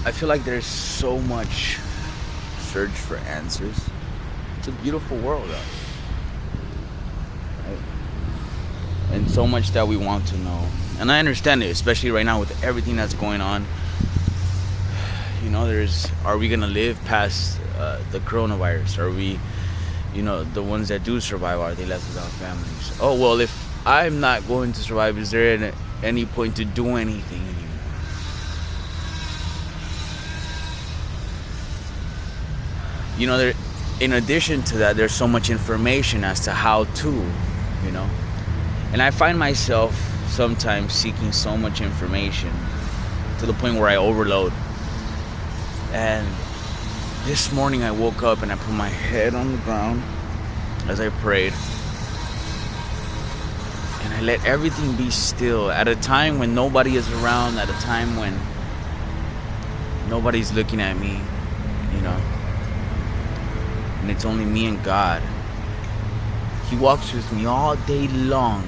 I feel like there's so much search for answers. It's a beautiful world out here, right? And so much that we want to know. And I understand it, especially right now with everything that's going on. Are we gonna live past the coronavirus? Are we, the ones that do survive, are they left without families? Oh well, if I'm not going to survive, is there any point to do anything anymore? There. In addition to that, there's so much information as to how to, you know, and I find myself sometimes seeking so much information to the point where I overload. And this morning I woke up and I put my head on the ground as I prayed. And I let everything be still at a time when nobody is around, at a time when nobody's looking at me, you know. And it's only me and God. He walks with me all day long.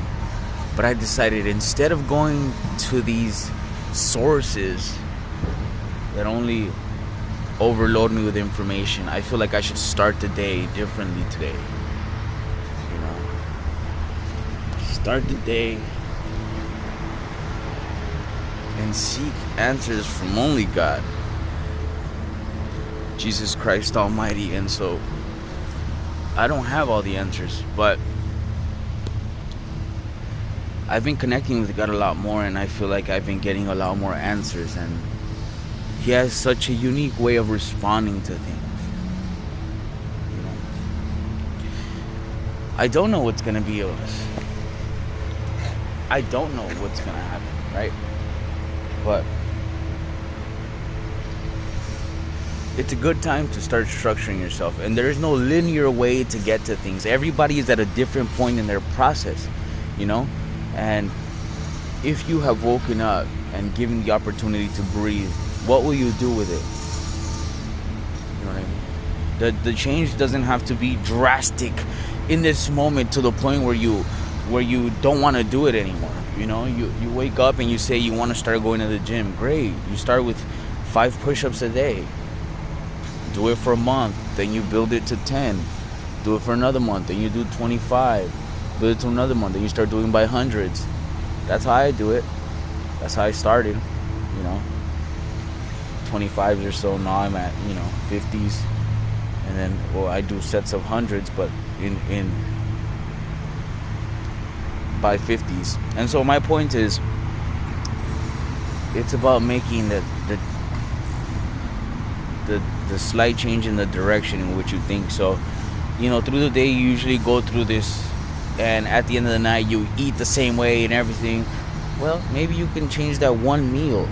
But I decided, instead of going to these sources that only overload me with information, I feel like I should start the day differently today. Start the day and seek answers from only God, Jesus Christ Almighty. And so I don't have all the answers, but I've been connecting with God a lot more, and I feel like I've been getting a lot more answers. And He has such a unique way of responding to things. I don't know what's gonna be of us. I don't know what's gonna happen, right? But it's a good time to start structuring yourself. And there is no linear way to get to things. Everybody is at a different point in their process, And if you have woken up and given the opportunity to breathe, what will you do with it? You know what I mean? The change doesn't have to be drastic in this moment to the point where you don't want to do it anymore. You wake up and you say you want to start going to the gym. Great. You start with 5 push-ups a day. Do it for a month, then you build it to 10. Do it for another month, then you do 25. Build it to another month, then you start doing by hundreds. That's how I do it. That's how I started, 25s or so. Now I'm at, 50s. And then, I do sets of hundreds, but in by 50s. And so my point is, it's about making the slight change in the direction in which you think. So, through the day you usually go through this, and at the end of the night you eat the same way and everything. Well, maybe you can change that one meal,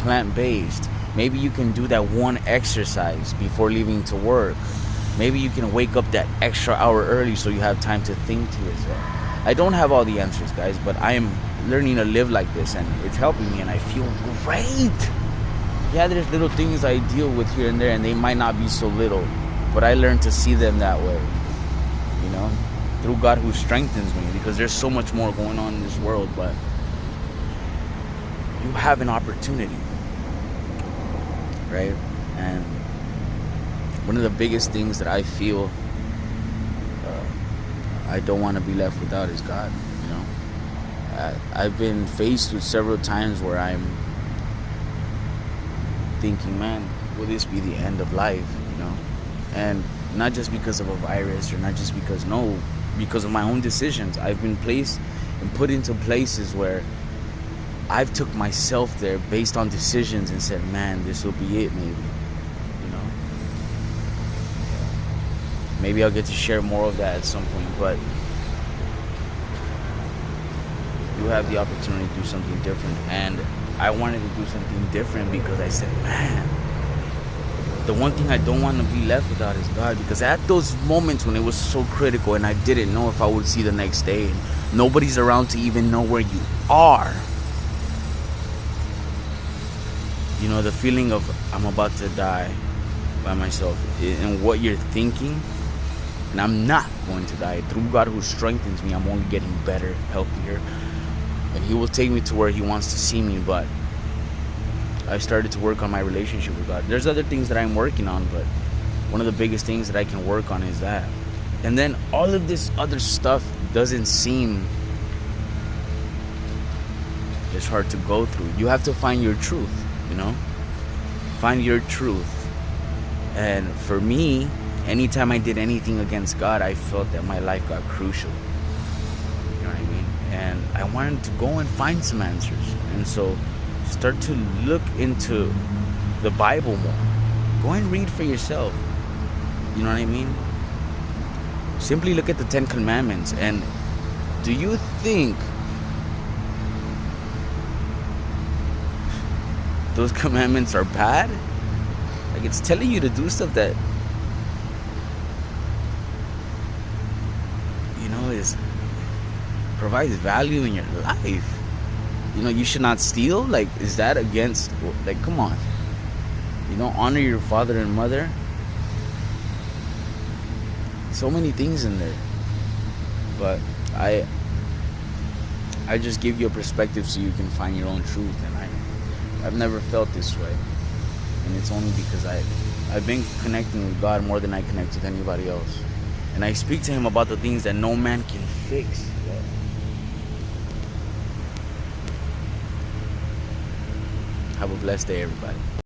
plant-based. Maybe you can do that one exercise before leaving to work. Maybe you can wake up that extra hour early so you have time to think to yourself. I don't have all the answers, guys, but I am learning to live like this, and it's helping me, and I feel great. Yeah, there's little things I deal with here and there, and they might not be so little, but I learned to see them that way, through God who strengthens me, because there's so much more going on in this world. But you have an opportunity, right? And one of the biggest things that I feel I don't want to be left without is God. I've been faced with several times where I'm thinking, man, will this be the end of life? And not just because of a virus, or not just because of my own decisions. I've been placed and put into places where I've took myself there based on decisions and said, man, this will be it, maybe. Maybe I'll get to share more of that at some point, but you have the opportunity to do something different. And I wanted to do something different because I said, man, the one thing I don't want to be left without is God. Because at those moments when it was so critical and I didn't know if I would see the next day, and nobody's around to even know where you are, the feeling of I'm about to die by myself, and what you're thinking. And I'm not going to die. Through God who strengthens me, I'm only getting better, healthier. And He will take me to where He wants to see me. But I started to work on my relationship with God. There's other things that I'm working on, but one of the biggest things that I can work on is that. And then all of this other stuff doesn't seem as hard to go through. You have to find your truth, you know? Find your truth. And for me, anytime I did anything against God, I felt that my life got crucial. You know what I mean? And I wanted to go and find some answers. And so start to look into the Bible more. Go and read for yourself. You know what I mean? Simply look at the 10 Commandments. And do you think those commandments are bad? Like, it's telling you to do stuff that, you know, is provides value in your life. You know, you should not steal. Like, is that against, like, come on. You know, honor your father and mother. So many things in there. But I just give you a perspective so you can find your own truth. And I've never felt this way. And it's only because I've been connecting with God more than I connect with anybody else. And I speak to him about the things that no man can fix. Have a blessed day, everybody.